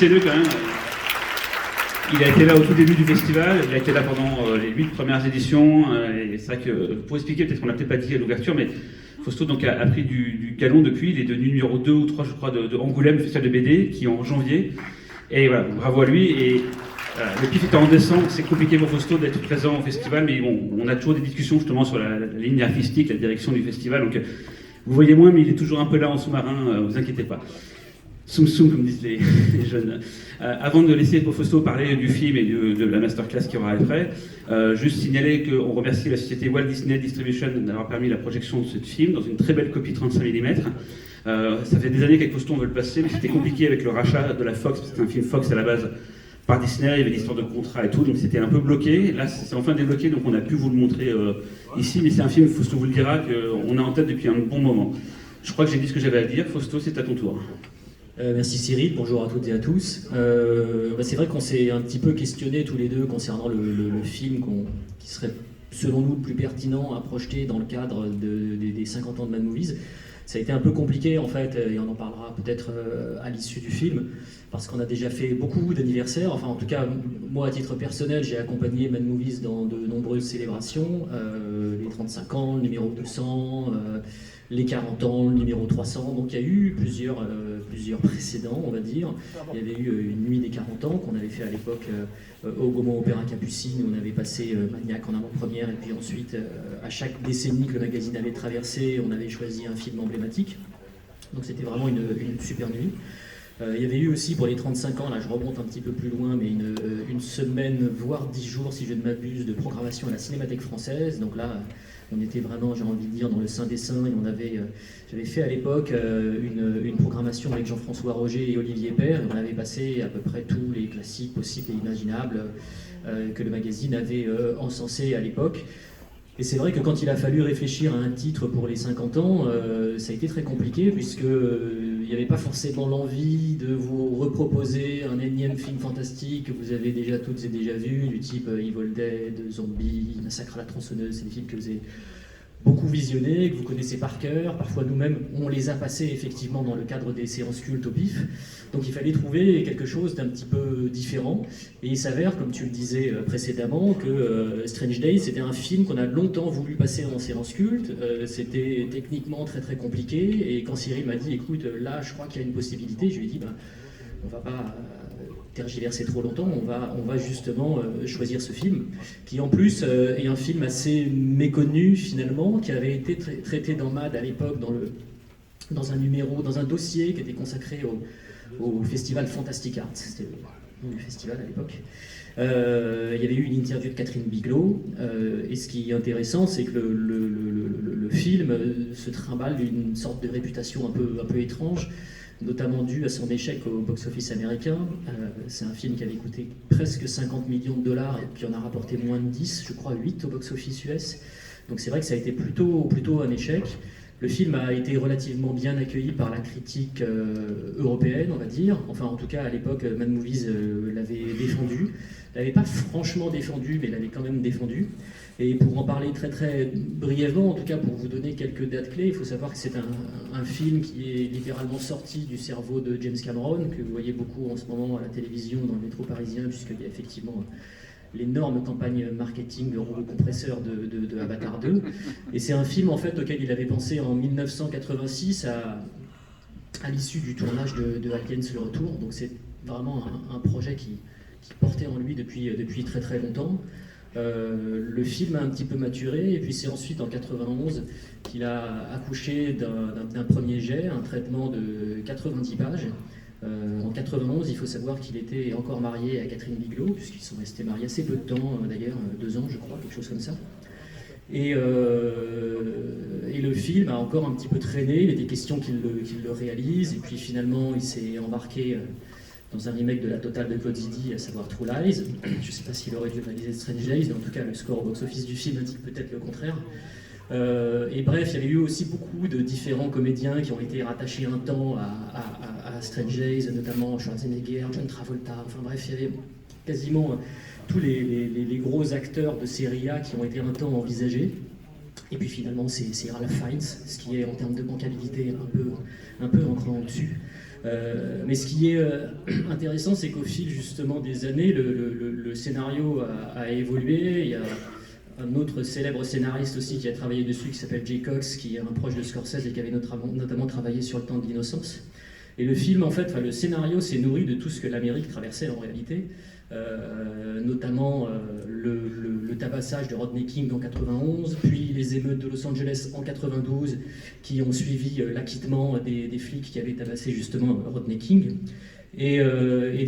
applaudissez-le quand même. Il a été là au tout début du festival, il a été là pendant les 8 premières éditions, et c'est vrai que, pour expliquer, peut-être qu'on l'a peut-être pas dit à l'ouverture, mais Fausto donc, a pris du galon depuis, il est devenu numéro 2 ou 3, je crois, de Angoulême, le festival de BD, qui est en janvier, et voilà, bravo à lui, et le pif étant en décembre, c'est compliqué pour Fausto d'être présent au festival, mais bon, on a toujours des discussions justement sur la ligne artistique, la direction du festival, donc vous voyez moins, mais il est toujours un peu là en sous-marin, vous inquiétez pas. Soum soum, comme disent les jeunes. Avant de laisser Fausto parler du film et de la masterclass qu'il y aura après, juste signaler qu'on remercie la société Walt Disney Distribution d'avoir permis la projection de ce film dans une très belle copie 35 mm. Ça fait des années qu'avec Fausto on veut le passer, mais c'était compliqué avec le rachat de la Fox, parce que c'était un film Fox à la base par Disney, il y avait des histoires de contrat et tout, donc c'était un peu bloqué. Là, c'est enfin débloqué, donc on a pu vous le montrer ici, mais c'est un film, Fausto vous le dira, qu'on a en tête depuis un bon moment. Je crois que j'ai dit ce que j'avais à dire. Fausto, c'est à ton tour. Merci Cyril, bonjour à toutes et à tous. C'est vrai qu'on s'est un petit peu questionné tous les deux concernant le film qui serait selon nous le plus pertinent à projeter dans le cadre des 50 ans de Mad Movies. Ça a été un peu compliqué en fait, et on en parlera peut-être à l'issue du film, parce qu'on a déjà fait beaucoup d'anniversaires. Enfin en tout cas, moi à titre personnel, j'ai accompagné Mad Movies dans de nombreuses célébrations, les 35 ans, le numéro 200, les 40 ans, le numéro 300, donc il y a eu plusieurs précédents, on va dire. Il y avait eu une nuit des 40 ans qu'on avait fait à l'époque au Gaumont Opéra Capucine, où on avait passé Maniac en avant-première, et puis ensuite, à chaque décennie que le magazine avait traversé, on avait choisi un film emblématique. Donc c'était vraiment une super nuit. Il y avait eu aussi pour les 35 ans, là je remonte un petit peu plus loin, mais une semaine, voire 10 jours si je ne m'abuse, de programmation à la Cinémathèque française. Donc là, on était vraiment, j'ai envie de dire, dans le sein des saints, et j'avais fait à l'époque une programmation avec Jean-François Roger et Olivier Père, et on avait passé à peu près tous les classiques possibles et imaginables que le magazine avait encensés à l'époque. Et c'est vrai que quand il a fallu réfléchir à un titre pour les 50 ans, ça a été très compliqué, puisqu'il n'y avait pas forcément l'envie de vous reproposer un énième film fantastique que vous avez déjà toutes et déjà vu, du type Evil Dead, Zombie, Massacre à la tronçonneuse. C'est des films que vous avez beaucoup visionnés, que vous connaissez par cœur. Parfois nous-mêmes, on les a passés effectivement dans le cadre des séances cultes au pif. Donc il fallait trouver quelque chose d'un petit peu différent. Et il s'avère, comme tu le disais précédemment, que Strange Days, c'était un film qu'on a longtemps voulu passer en séance culte. C'était techniquement très très compliqué. Et quand Cyril m'a dit, écoute, là je crois qu'il y a une possibilité, je lui ai dit, on va pas tergiverser trop longtemps, on va justement choisir ce film, qui en plus est un film assez méconnu finalement, qui avait été traité dans MAD à l'époque dans un numéro, dans un dossier qui était consacré au festival Fantastic Arts, c'était le nom du festival à l'époque. Il y avait eu une interview de Catherine Bigelow, et ce qui est intéressant, c'est que le film se trimballe d'une sorte de réputation un peu étrange, notamment dû à son échec au box-office américain. C'est un film qui avait coûté presque 50 millions de dollars et qui en a rapporté moins de 10, je crois 8 au box-office US. Donc c'est vrai que ça a été plutôt un échec. Le film a été relativement bien accueilli par la critique européenne, on va dire. Enfin, en tout cas, à l'époque, Mad Movies l'avait défendu. Elle n'avait pas franchement défendu, mais l'avait quand même défendu. Et pour en parler très très brièvement, en tout cas pour vous donner quelques dates clés, il faut savoir que c'est un film qui est littéralement sorti du cerveau de James Cameron, que vous voyez beaucoup en ce moment à la télévision dans le métro parisien, puisqu'il y a effectivement l'énorme campagne marketing de rouleau compresseur de Avatar 2. Et c'est un film en fait auquel il avait pensé en 1986 à l'issue du tournage de Aliens le Retour. Donc c'est vraiment un projet qui portait en lui depuis très très longtemps. Le film a un petit peu maturé, et puis c'est ensuite en 91 qu'il a accouché d'un premier jet, un traitement de 90 pages. En 91, il faut savoir qu'il était encore marié à Catherine Bigelow, puisqu'ils sont restés mariés assez peu de temps, d'ailleurs 2 ans je crois, quelque chose comme ça. Et le film a encore un petit peu traîné, il était question qu'il le réalise, et puis finalement il s'est embarqué dans un remake de la totale de Claude Zidi, à savoir True Lies. Je ne sais pas s'il aurait dû réaliser Strange Days, mais en tout cas le score au box-office du film indique peut-être le contraire. Et bref, il y avait eu aussi beaucoup de différents comédiens qui ont été rattachés un temps à Strange Days, notamment Schwarzenegger, John Travolta, enfin bref, il y avait quasiment tous les gros acteurs de série A qui ont été un temps envisagés. Et puis finalement, c'est Ralph Fiennes, ce qui est en termes de bancabilité un peu un cran au-dessus. Mais ce qui est intéressant, c'est qu'au fil justement des années, le scénario a évolué. Il y a un autre célèbre scénariste aussi qui a travaillé dessus, qui s'appelle Jay Cox, qui est un proche de Scorsese et qui avait notamment travaillé sur Le Temps de l'innocence. Et le film, en fait, le scénario s'est nourri de tout ce que l'Amérique traversait en réalité, notamment le tabassage de Rodney King en 91, puis les émeutes de Los Angeles en 92, qui ont suivi l'acquittement des flics qui avaient tabassé justement Rodney King. Et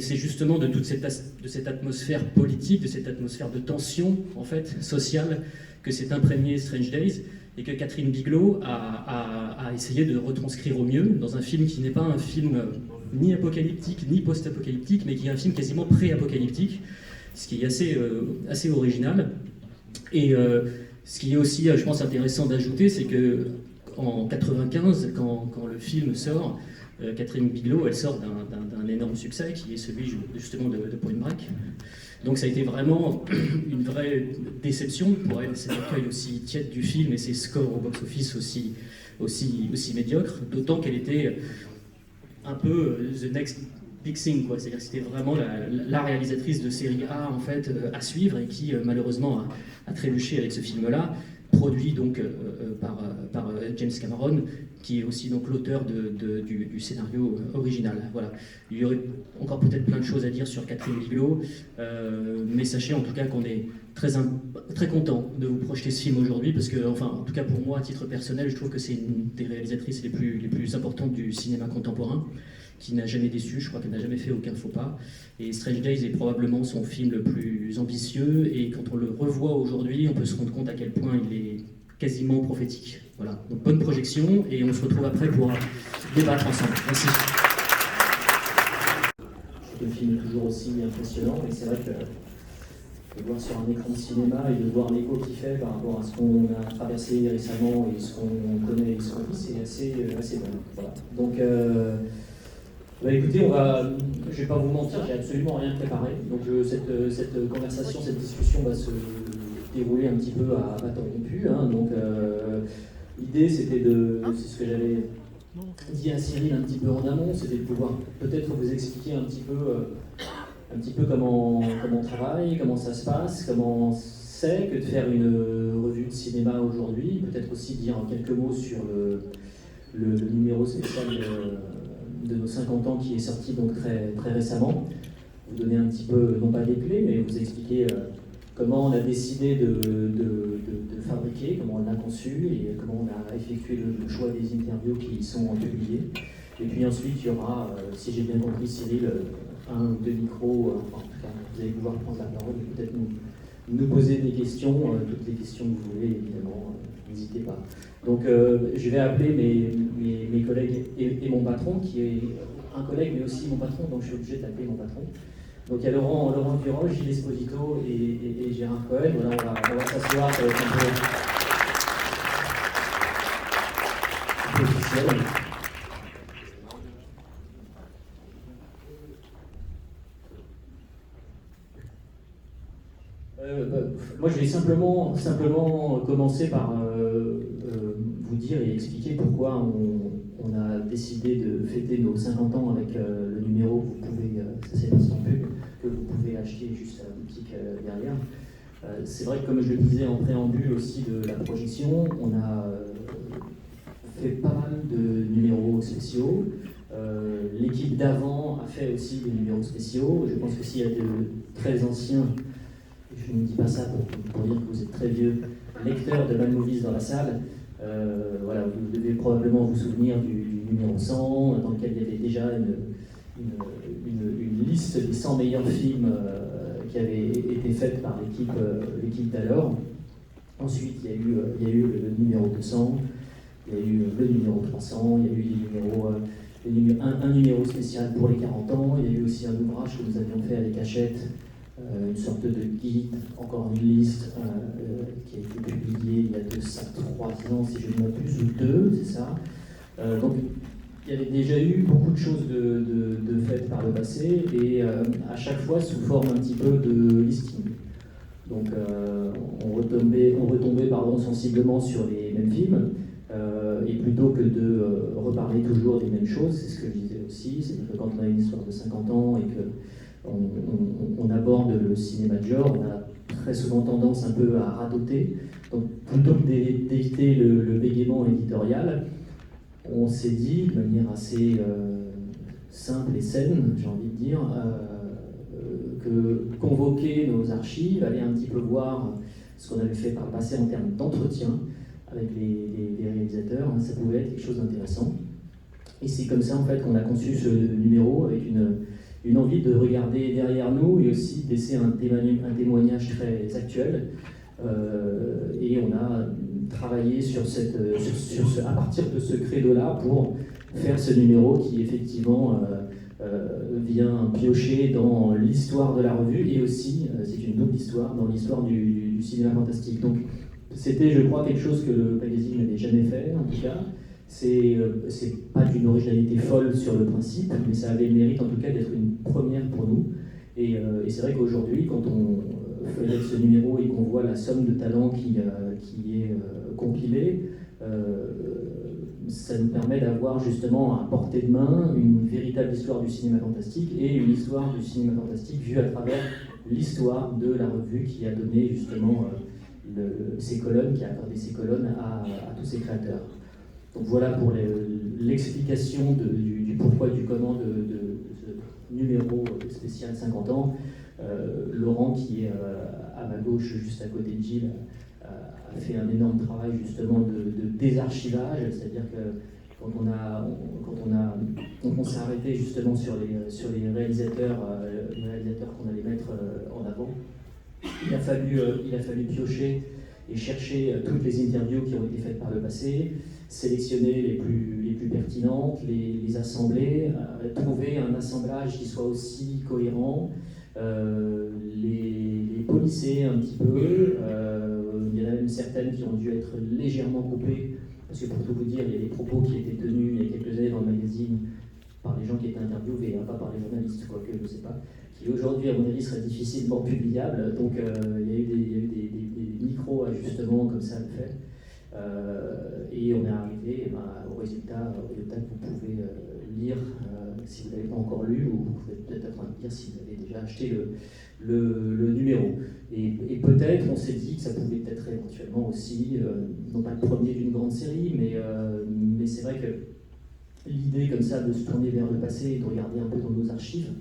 c'est justement de toute cette atmosphère politique, de cette atmosphère de tension en fait sociale, que s'est imprégné Strange Days, et que Catherine Bigelow a essayé de retranscrire au mieux dans un film qui n'est pas un film ni apocalyptique ni post-apocalyptique, mais qui est un film quasiment pré-apocalyptique, ce qui est assez original. Et ce qui est aussi, je pense, intéressant d'ajouter, c'est que en 95, quand le film sort, Catherine Bigelow, elle sort d'un énorme succès qui est celui justement de Point Break. Donc ça a été vraiment une vraie déception pour elle, cet accueil aussi tiède du film et ses scores au box-office aussi médiocres, d'autant qu'elle était un peu the next big thing, quoi. C'est-à-dire que c'était vraiment la réalisatrice de série A en fait à suivre et qui malheureusement a trébuché avec ce film-là, produit donc par James Cameron, qui est aussi donc l'auteur du scénario original. Voilà. Il y aurait encore peut-être plein de choses à dire sur Catherine Bigelow, mais sachez en tout cas qu'on est très content de vous projeter ce film aujourd'hui, parce que, enfin, en tout cas pour moi, à titre personnel, je trouve que c'est une des réalisatrices les plus importantes du cinéma contemporain, qui n'a jamais déçu. Je crois qu'elle n'a jamais fait aucun faux pas. Et Strange Days est probablement son film le plus ambitieux, et quand on le revoit aujourd'hui, on peut se rendre compte à quel point il est quasiment prophétique. Voilà, donc bonne projection, et on se retrouve après pour débattre ensemble. Merci. Le film est toujours aussi impressionnant, et c'est vrai que de voir sur un écran de cinéma et de voir l'écho qu'il fait par rapport à ce qu'on a traversé récemment et ce qu'on connaît et ce qu'on vit, c'est assez bon. Voilà. Donc, écoutez, je ne vais pas vous mentir, j'ai absolument rien préparé. Donc cette conversation, cette discussion va se dérouler un petit peu à bâton rompu. Hein. Donc l'idée, c'était c'est ce que j'avais dit à Cyril un petit peu en amont, c'était de pouvoir peut-être vous expliquer un petit peu comment on travaille, comment ça se passe, comment c'est que de faire une revue de cinéma aujourd'hui, peut-être aussi dire quelques mots sur le numéro spécial de nos 50 ans qui est sorti donc très, très récemment. Vous donner un petit peu, non pas des clés, mais vous expliquer comment on a décidé de fabriquer, comment on l'a conçu et comment on a effectué le choix des interviews qui y sont publiées. Et puis ensuite, il y aura, si j'ai bien compris Cyril, un ou deux micros, enfin, en tout cas, vous allez pouvoir prendre la parole et peut-être nous poser des questions, toutes les questions que vous voulez, évidemment, n'hésitez pas. Donc je vais appeler mes collègues et mon patron, qui est un collègue mais aussi mon patron, donc je suis obligé d'appeler mon patron. Donc il y a Laurent Duroche, Gilles Esposito et Gérard Cohen. Voilà, on va s'asseoir, ça va être un peu officiel. Moi, je vais simplement commencer par vous dire et expliquer pourquoi on a décidé de fêter nos 50 ans avec le numéro que vous pouvez, ça c'est l'instant pub, que vous pouvez acheter juste à la boutique derrière. C'est vrai que comme je le disais en préambule aussi de la projection, on a fait pas mal de numéros spéciaux. L'équipe d'avant a fait aussi des numéros spéciaux. Je pense que s'il y a de très anciens, je ne dis pas ça pour dire que vous êtes très vieux, lecteurs de Mad Movies dans la salle, voilà, vous devez probablement vous souvenir du numéro 100, dans lequel il y avait déjà une liste des 100 meilleurs films qui avait été faite par l'équipe d'alors. Ensuite, il y a eu le numéro 200, il y a eu le numéro 300, il y a eu des numéros, un numéro spécial pour les 40 ans, il y a eu aussi un ouvrage que nous avions fait à Les Cachettes, une sorte de guide, encore une liste qui a été publiée il y a 3 ans, si je ne m'abuse, ou 2, c'est ça. Donc il y avait déjà eu beaucoup de choses de faites par le passé, et à chaque fois sous forme un petit peu de listing. Donc on retombait sensiblement sur les mêmes films, et plutôt que de reparler toujours des mêmes choses, c'est ce que je disais aussi, c'est-à-dire que quand on a une histoire de 50 ans et qu'on aborde le cinéma de genre, on a très souvent tendance un peu à radoter. Donc plutôt que d'éviter le bégaiement éditorial, on s'est dit de manière assez simple et saine, j'ai envie de dire, que convoquer nos archives, aller un petit peu voir ce qu'on avait fait par le passé en termes d'entretien avec les réalisateurs, hein, ça pouvait être quelque chose d'intéressant. Et c'est comme ça en fait qu'on a conçu ce numéro avec une envie de regarder derrière nous et aussi d'essayer un témoignage très actuel. Et on a travaillé à partir de ce credo-là pour faire ce numéro qui effectivement vient piocher dans l'histoire de la revue et aussi, c'est une double histoire, dans l'histoire du cinéma fantastique. Donc c'était, je crois, quelque chose que le magazine n'avait jamais fait, en tout cas. C'est pas d'une originalité folle sur le principe, mais ça avait le mérite en tout cas d'être une première pour nous. Et c'est vrai qu'aujourd'hui, quand on fait ce numéro et qu'on voit la somme de talents qui est compilée, ça nous permet d'avoir justement à portée de main une véritable histoire du cinéma fantastique et une histoire du cinéma fantastique vue à travers l'histoire de la revue qui a donné justement ces colonnes, qui a accordé ces colonnes à tous ces créateurs. Donc voilà pour l'explication du pourquoi et du comment de ce numéro spécial 50 ans. Laurent, qui est à ma gauche, juste à côté de Gilles, a fait un énorme travail justement de désarchivage, c'est-à-dire que quand on s'est arrêté justement sur les réalisateurs qu'on allait mettre en avant, il a fallu piocher et chercher toutes les interviews qui ont été faites par le passé, sélectionner les plus pertinentes, les assembler, trouver un assemblage qui soit aussi cohérent, les polisser un petit peu. Il y en a même certaines qui ont dû être légèrement coupées, parce que pour tout vous dire, il y a des propos qui étaient tenus il y a quelques années dans le magazine par les gens qui étaient interviewés, pas par les journalistes, quoique je ne sais pas, qui aujourd'hui, à mon avis, seraient difficilement publiables. Donc il y a eu des micro-ajustements comme ça le fait. Et on est arrivé au résultat que vous pouvez lire si vous ne l'avez pas encore lu, ou vous pouvez peut-être être en train de lire si vous avez déjà acheté le numéro. Et peut-être on s'est dit que ça pouvait être éventuellement aussi, non pas le premier d'une grande série, mais c'est vrai que l'idée comme ça de se tourner vers le passé et de regarder un peu dans nos archives,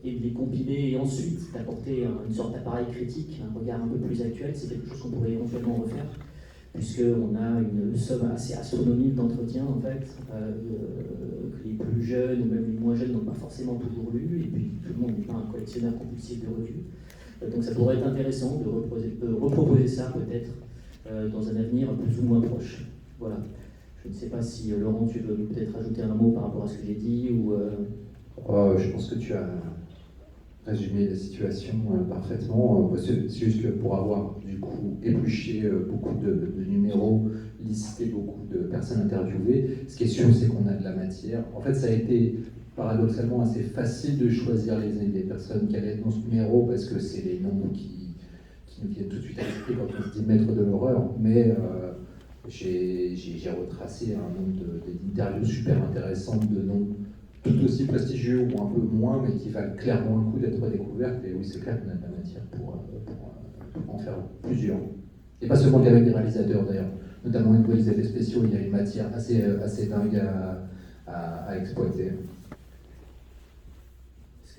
et de les compiler et ensuite d'apporter une sorte d'appareil critique, un regard un peu plus actuel, c'est quelque chose qu'on pourrait éventuellement refaire, puisqu'on a une somme assez astronomique d'entretiens en fait, que les plus jeunes ou même les moins jeunes n'ont pas forcément toujours lu, et puis tout le monde n'est pas un collectionneur compulsif de revues. Donc ça pourrait être intéressant de reproposer ça peut-être dans un avenir plus ou moins proche. Voilà. Je ne sais pas si Laurent, tu veux peut-être ajouter un mot par rapport à ce que j'ai dit ou. Je pense que tu as résumé la situation parfaitement. C'est juste que pour avoir du coup épluché beaucoup de numéros, listé beaucoup de personnes interviewées, ce qui est sûr, c'est qu'on a de la matière. En fait, ça a été paradoxalement assez facile de choisir les personnes qui allaient être dans ce numéro parce que c'est les noms qui nous viennent tout de suite à l'esprit quand on se dit maître de l'horreur. Mais j'ai retracé un nombre d'interviews super intéressantes de noms tout aussi prestigieux ou un peu moins, mais qui valent clairement le coup d'être découvertes. Et oui, c'est clair qu'on a de la matière pour en faire plusieurs. Et pas seulement avec des réalisateurs d'ailleurs, notamment au niveau des effets spéciaux, il y a une matière assez dingue à exploiter.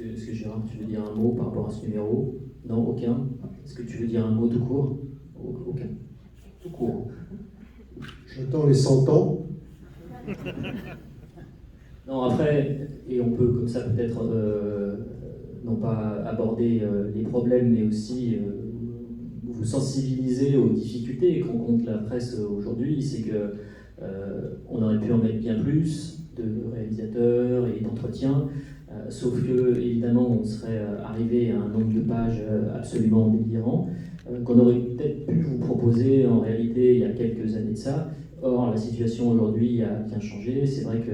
Est-ce que Gérard, tu veux dire un mot par rapport à ce numéro? Non, aucun. Est-ce que tu veux dire un mot tout court? Aucun. Tout court. J'attends les 100 ans. Non, après, et on peut comme ça peut-être non pas aborder les problèmes, mais aussi vous sensibiliser aux difficultés que rencontre la presse aujourd'hui. C'est que on aurait pu en mettre bien plus de réalisateurs et d'entretiens, sauf que évidemment on serait arrivé à un nombre de pages absolument délirant qu'on aurait peut-être pu vous proposer en réalité il y a quelques années de ça. Or la situation aujourd'hui a bien changé. C'est vrai que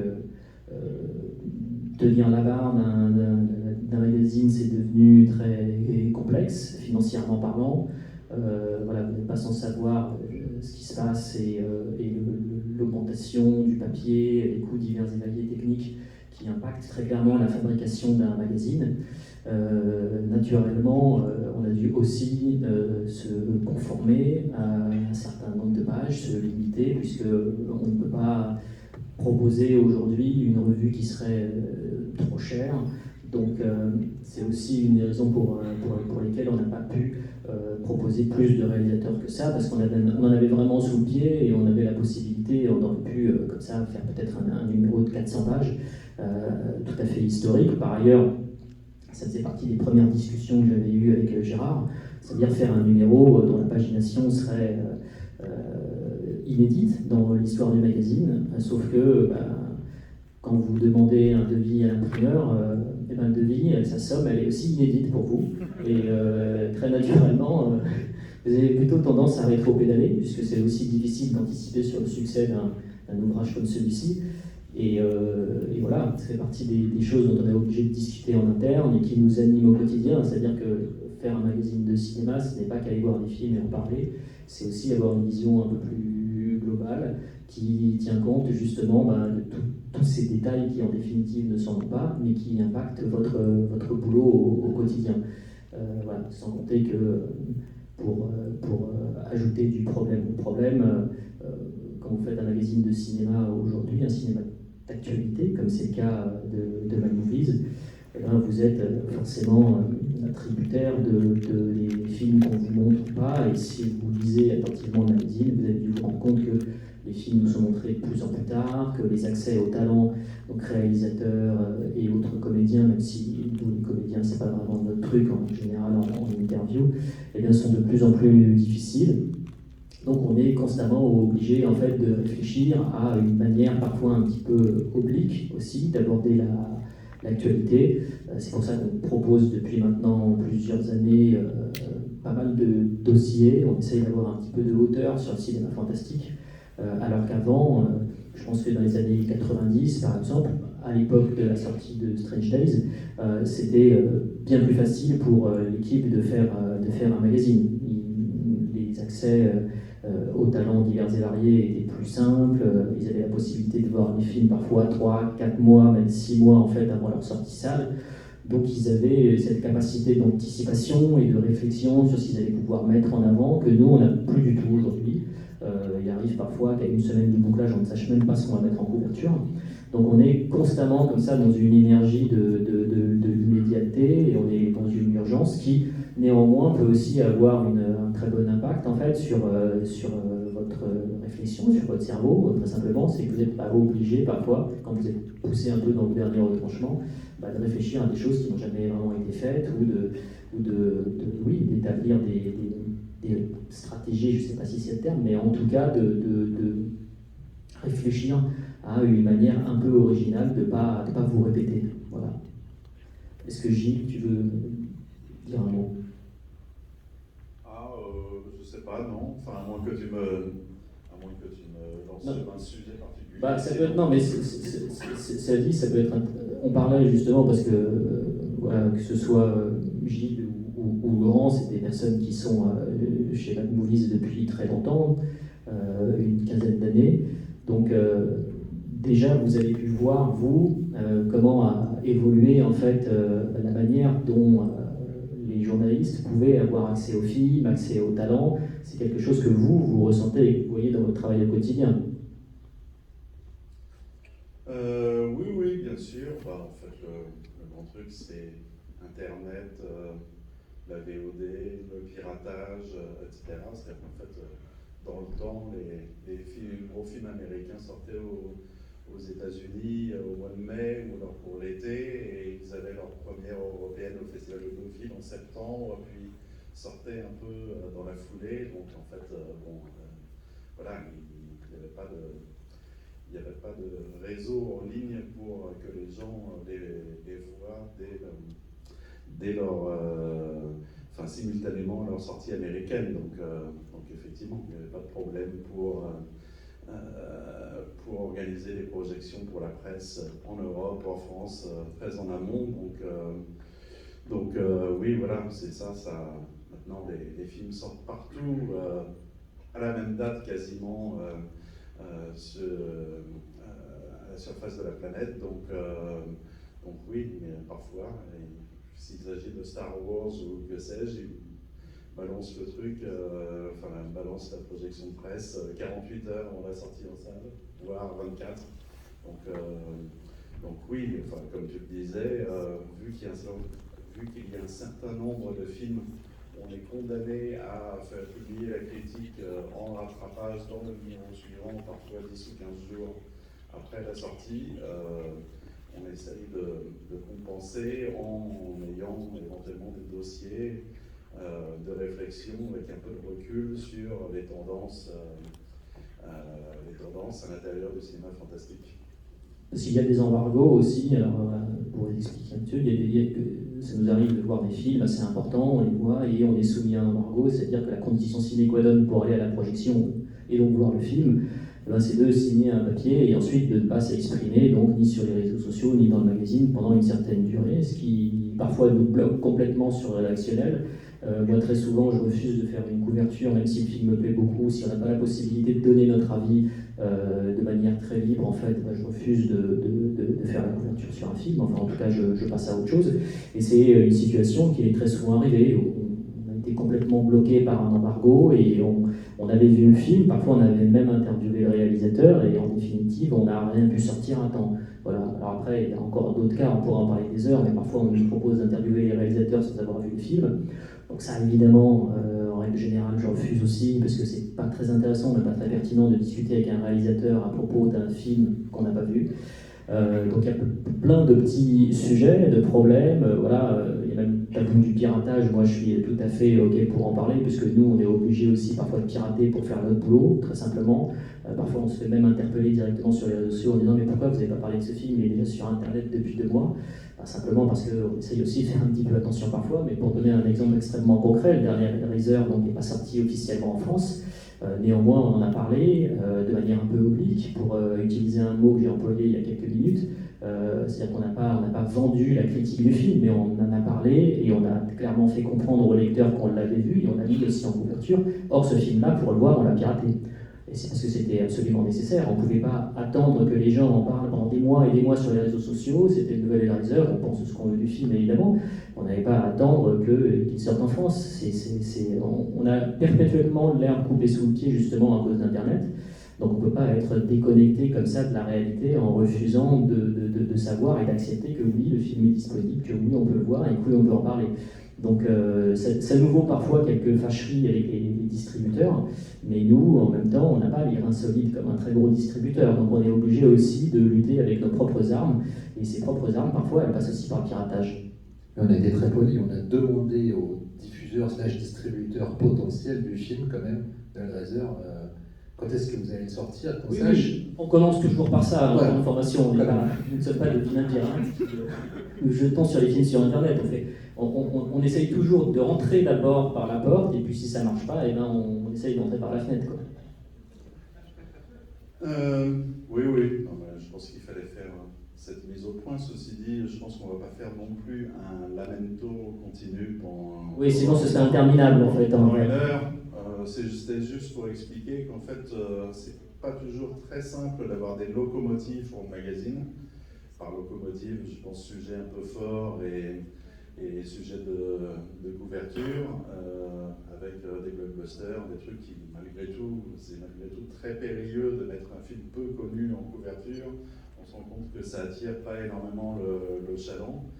tenir la barre d'un magazine, c'est devenu très complexe, financièrement parlant. voilà, vous n'êtes pas sans savoir ce qui se passe et l'augmentation du papier, les coûts divers et variés techniques qui impactent très clairement la fabrication d'un magazine. Naturellement, on a dû aussi se conformer à un certain nombre de pages, se limiter, puisqu'on ne peut pas proposer aujourd'hui une revue qui serait trop chère. Donc c'est aussi une des raisons pour lesquelles on n'a pas pu proposer plus de réalisateurs que ça, parce qu'on en avait vraiment sous le pied et on avait la possibilité, on aurait pu comme ça faire peut-être un numéro de 400 pages, tout à fait historique. Par ailleurs, ça faisait partie des premières discussions que j'avais eues avec Gérard, c'est-à-dire faire un numéro dont la pagination serait inédite dans l'histoire du magazine, sauf que quand vous demandez un devis à l'imprimeur, le devis, sa somme, elle est aussi inédite pour vous. Et très naturellement, vous avez plutôt tendance à rétro-pédaler, puisque c'est aussi difficile d'anticiper sur le succès d'un ouvrage comme celui-ci. Et voilà, ça fait partie des choses dont on est obligé de discuter en interne et qui nous animent au quotidien. C'est-à-dire que faire un magazine de cinéma, ce n'est pas qu'aller voir des films et en parler, c'est aussi avoir une vision un peu plus globale qui tient compte justement de tous ces détails qui en définitive ne sont pas, mais qui impactent votre boulot au quotidien. Voilà, sans compter que pour ajouter du problème au problème, quand vous faites un magazine de cinéma aujourd'hui, un cinéma d'actualité, comme c'est le cas de Mad Movies, vous êtes forcément tributaire des films qu'on vous montre pas, et si vous lisez attentivement le magazine, vous avez dû vous rendre compte que les films nous sont montrés de plus en plus tard, que les accès aux talents, donc réalisateurs et autres comédiens, même si nous les comédiens c'est pas vraiment notre truc en général en interview, eh bien, sont de plus en plus difficiles. Donc on est constamment obligé en fait de réfléchir à une manière parfois un petit peu oblique aussi d'aborder l'actualité. C'est pour ça qu'on propose depuis maintenant plusieurs années pas mal de dossiers. On essaye d'avoir un petit peu de hauteur sur le cinéma fantastique, alors qu'avant, je pense que dans les années 90 par exemple, à l'époque de la sortie de Strange Days, c'était bien plus facile pour l'équipe de faire un magazine. Les accès aux talents divers et variés étaient plus simples, ils avaient la possibilité de voir les films parfois 3, 4 mois, même 6 mois en fait avant leur sortie salle. Donc ils avaient cette capacité d'anticipation et de réflexion sur ce qu'ils allaient pouvoir mettre en avant que nous on n'a plus du tout aujourd'hui. Il arrive parfois qu'à une semaine du bouclage on ne sache même pas ce qu'on va mettre en couverture. Donc on est constamment comme ça dans une énergie de l'immédiateté et on est dans une urgence qui néanmoins peut aussi avoir un très bon impact en fait sur votre réflexion, sur votre cerveau. Très simplement, c'est que vous n'êtes pas obligé parfois, quand vous êtes poussé un peu dans le dernier retranchement, de réfléchir à des choses qui n'ont jamais vraiment été faites ou d'établir des stratégies, je ne sais pas si c'est le terme, mais en tout cas de réfléchir à une manière un peu originale de ne pas vous répéter. Voilà. Est-ce que Gilles, tu veux dire un mot? Je sais pas, non. Enfin, à moins que tu me lances sur un sujet particulier. Ça peut être, non, mais ça dit, ça peut être. On parlait justement parce que, voilà, que ce soit Gilles ou Laurent, c'est des personnes qui sont chez Mad Movies depuis très longtemps, une quinzaine d'années. Donc, déjà, vous avez pu voir, vous, comment a évolué en fait la manière dont les journalistes pouvaient avoir accès aux films, accès aux talents. C'est quelque chose que vous ressentez et que vous voyez dans votre travail au quotidien. Oui, bien sûr. En fait, le grand truc, c'est Internet, la VOD, le piratage, etc. C'est-à-dire qu'en fait, dans le temps, les gros films américains sortaient aux États-Unis au mois de mai ou alors pour l'été, et ils avaient leur première européenne au Festival de Deauville en septembre, puis sortaient un peu dans la foulée. Donc en fait, voilà, il n'y avait pas de réseau en ligne pour que les gens les voient dès leur, simultanément à leur sortie américaine. Donc effectivement, il n'y avait pas de problème pour organiser les projections pour la presse en Europe, en France, très en amont. Donc oui, voilà, c'est ça, maintenant les films sortent partout, à la même date quasiment, à la surface de la planète. Donc oui, mais parfois, s'il s'agit de Star Wars ou que sais-je, ils balancent le truc, balance la projection de presse 48 heures avant la sortie en salle, voire 24. Donc oui, enfin, comme tu le disais, vu qu'il y a un certain nombre de films, on est condamné à faire publier la critique en rattrapage dans le numéro suivant, parfois 10 ou 15 jours après la sortie. On essaye de compenser en ayant éventuellement des dossiers de réflexion avec un peu de recul sur les tendances à l'intérieur du cinéma fantastique. Parce qu'il y a des embargos aussi, alors pour vous expliquer un petit peu, ça nous arrive de voir des films assez importants, on les voit et on est soumis à un embargo, c'est-à-dire que la condition sine qua non pour aller à la projection et donc voir le film, c'est de signer un papier et ensuite de ne pas s'exprimer, donc ni sur les réseaux sociaux ni dans le magazine pendant une certaine durée, ce qui parfois nous bloque complètement sur le rédactionnel. Moi, très souvent, je refuse de faire une couverture, même si le film me plaît beaucoup. Si on n'a pas la possibilité de donner notre avis de manière très libre, en fait, je refuse de faire la couverture sur un film. Enfin, en tout cas, je passe à autre chose. Et c'est une situation qui est très souvent arrivée. On a été complètement bloqué par un embargo et on avait vu le film. Parfois, on avait même interviewé le réalisateur et en définitive, on n'a rien pu sortir à temps. Voilà. Alors après, il y a encore d'autres cas, on pourra en parler des heures, mais parfois on nous propose d'interviewer les réalisateurs sans avoir vu le film. Donc ça, évidemment, en règle générale, je refuse aussi, parce que c'est pas très intéressant, mais pas très pertinent de discuter avec un réalisateur à propos d'un film qu'on n'a pas vu. Donc il y a plein de petits sujets, de problèmes, il y a même le tabou du piratage, moi je suis tout à fait OK pour en parler, puisque nous on est obligés aussi parfois de pirater pour faire notre boulot, très simplement. Parfois on se fait même interpeller directement sur les réseaux sociaux en disant mais pourquoi vous n'avez pas parlé de ce film, il est déjà sur internet depuis 2 mois. Simplement parce qu'on essaye aussi de faire un petit peu attention parfois, mais pour donner un exemple extrêmement concret, le dernier Hellraiser n'est pas sorti officiellement en France. Néanmoins, on en a parlé de manière un peu oblique, pour utiliser un mot que j'ai employé il y a quelques minutes. C'est-à-dire qu'on n'a pas vendu la critique du film, mais on en a parlé et on a clairement fait comprendre aux lecteurs qu'on l'avait vu et on l'a mis aussi en couverture. Or, ce film-là, pour le voir, on l'a piraté. Et c'est parce que c'était absolument nécessaire. On ne pouvait pas attendre que les gens en parlent pendant des mois et des mois sur les réseaux sociaux. C'était le nouvel Hellraiser, on pense ce qu'on veut du film évidemment. On n'avait pas à attendre qu'il sorte en France. On a perpétuellement l'herbe coupée sous le pied justement à cause d'Internet. Donc on ne peut pas être déconnecté comme ça de la réalité en refusant de savoir et d'accepter que oui, le film est disponible, que oui, on peut le voir et que oui, on peut en parler. Donc ça nous vaut parfois quelques fâcheries avec les distributeurs, mais nous, en même temps, on n'a pas les reins solides comme un très gros distributeur. Donc on est obligé aussi de lutter avec nos propres armes, et ces propres armes, parfois, elles passent aussi par le piratage. On a été très polis, on a demandé aux diffuseurs / distributeurs potentiels du film, quand même, de Hellraiser, quand est-ce que vous allez le sortir qu'on sache. On commence toujours par ça, voilà. En formation. Nous ne sommes pas de vilains pirates. Nous jetons sur les films sur Internet. On essaye toujours de rentrer d'abord par la porte, et puis si ça ne marche pas, on essaye d'entrer par la fenêtre. Quoi. Oui. Non, je pense qu'il fallait faire cette mise au point. Ceci dit, je pense qu'on ne va pas faire non plus un lamento continu pendant... Oui, sinon ce serait interminable en fait. Pendant une heure. C'était juste pour expliquer qu'en fait, c'est pas toujours très simple d'avoir des locomotives pour le magazine. Par locomotive, je pense sujet un peu fort et sujet de couverture, avec des blockbusters, des trucs qui, c'est malgré tout très périlleux de mettre un film peu connu en couverture. On se rend compte que ça attire pas énormément le chaland.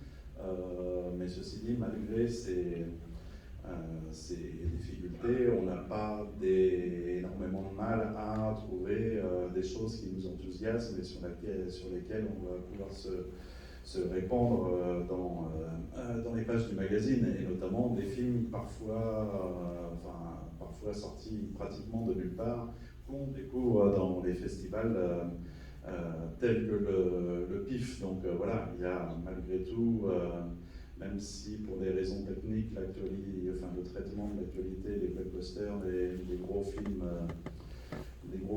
Mais ceci dit, malgré ces difficultés, on n'a pas énormément de mal à trouver des choses qui nous enthousiasment et sur lesquelles on va pouvoir se répandre dans les pages du magazine, et notamment des films parfois sortis pratiquement de nulle part, qu'on découvre dans les festivals tels que le PIF. Donc voilà, il y a malgré tout, même si pour des raisons techniques, le traitement de l'actualité des blockbusters, des gros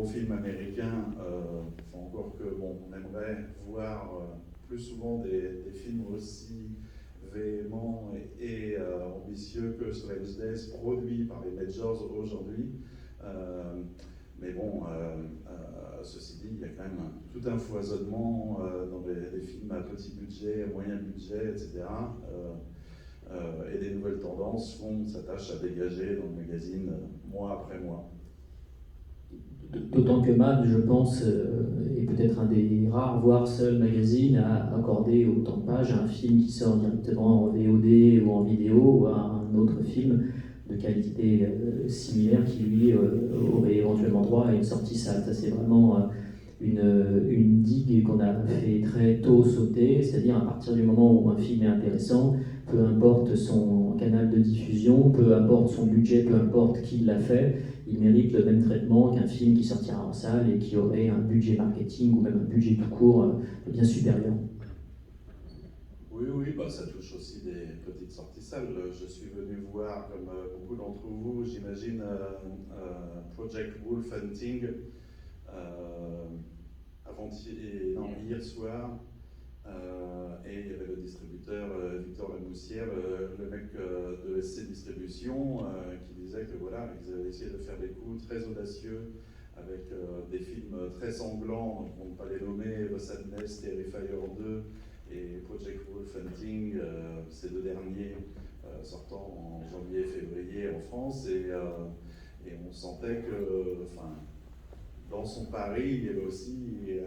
films américains, encore que on aimerait voir plus souvent des films aussi véhéments ambitieux que sur Wednesdays, produit par les majors aujourd'hui. Mais bon, ceci dit, il y a quand même tout un foisonnement dans les films à petit budget, à moyen budget, etc. Et des nouvelles tendances qu'on s'attache à dégager dans le magazine mois après mois. D'autant que MAD, je pense, est peut-être un des rares, voire seul magazine à accorder autant de pages à un film qui sort directement en VOD ou en vidéo, ou à un autre film de qualité similaire qui, lui, aurait éventuellement droit à une sortie salle. Ça, c'est vraiment une digue qu'on a fait très tôt sauter, c'est-à-dire à partir du moment où un film est intéressant, peu importe son canal de diffusion, peu importe son budget, peu importe qui l'a fait, il mérite le même traitement qu'un film qui sortira en salle et qui aurait un budget marketing ou même un budget tout court bien supérieur. Oui, bah, ça touche aussi des petites sorties salles. Je suis venu voir, comme beaucoup d'entre vous, j'imagine, Project Wolf Hunting hier soir. Et il y avait le distributeur Victor Lamoussière, le mec de SC Distribution, qui disait que voilà, ils avaient essayé de faire des coups très audacieux avec des films très sanglants, donc on ne peut pas les nommer, The Sadness, Terrifier 2 et Project Wolf Hunting, ces deux derniers sortant en janvier et février en France, et on sentait que, dans son pari, il y avait aussi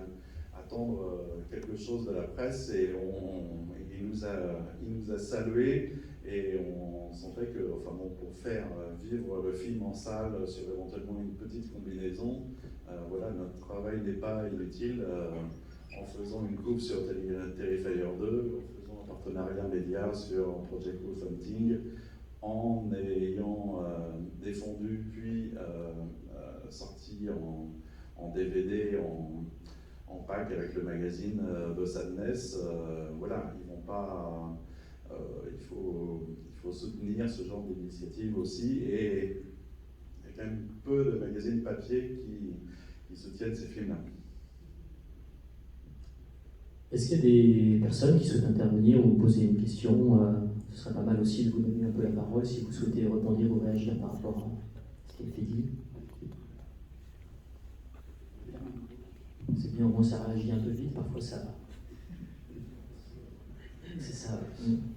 attendre quelque chose de la presse, et il nous a salués, et on sentait que, pour faire vivre le film en salle sur éventuellement une petite combinaison, voilà, notre travail n'est pas inutile. En faisant une coupe sur Terrifier 2, en faisant un partenariat média sur Project Wolf Hunting, en ayant défendu puis sorti en DVD, en pack avec le magazine The Sadness, voilà, ils vont pas. Il faut soutenir ce genre d'initiative aussi, et il y a quand même peu de magazines papier qui soutiennent ces films-là. Est-ce qu'il y a des personnes qui souhaitent intervenir ou poser une question? Ce serait pas mal aussi de vous donner un peu la parole si vous souhaitez répondre ou réagir par rapport à ce qui a été dit. C'est bien, au moins ça réagit un peu vite, parfois ça. C'est ça.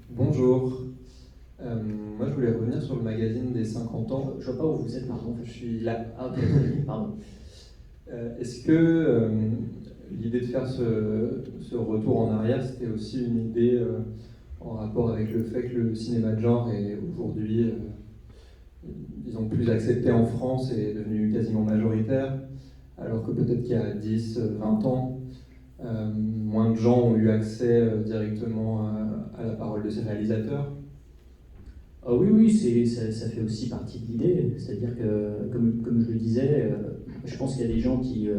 Bonjour. Moi, je voulais revenir sur le magazine des 50 ans. Je vois pas où vous êtes, pardon. Je suis là. Ah, ok, pardon. Est-ce que l'idée de faire ce retour en arrière, c'était aussi une idée en rapport avec le fait que le cinéma de genre est aujourd'hui, disons, plus accepté en France et est devenu quasiment majoritaire, alors que peut-être qu'il y a 10, 20 ans, moins de gens ont eu accès directement à la parole de ces réalisateurs? Ah oui, ça fait aussi partie de l'idée. C'est-à-dire que, comme je le disais, je pense qu'il y a des gens qui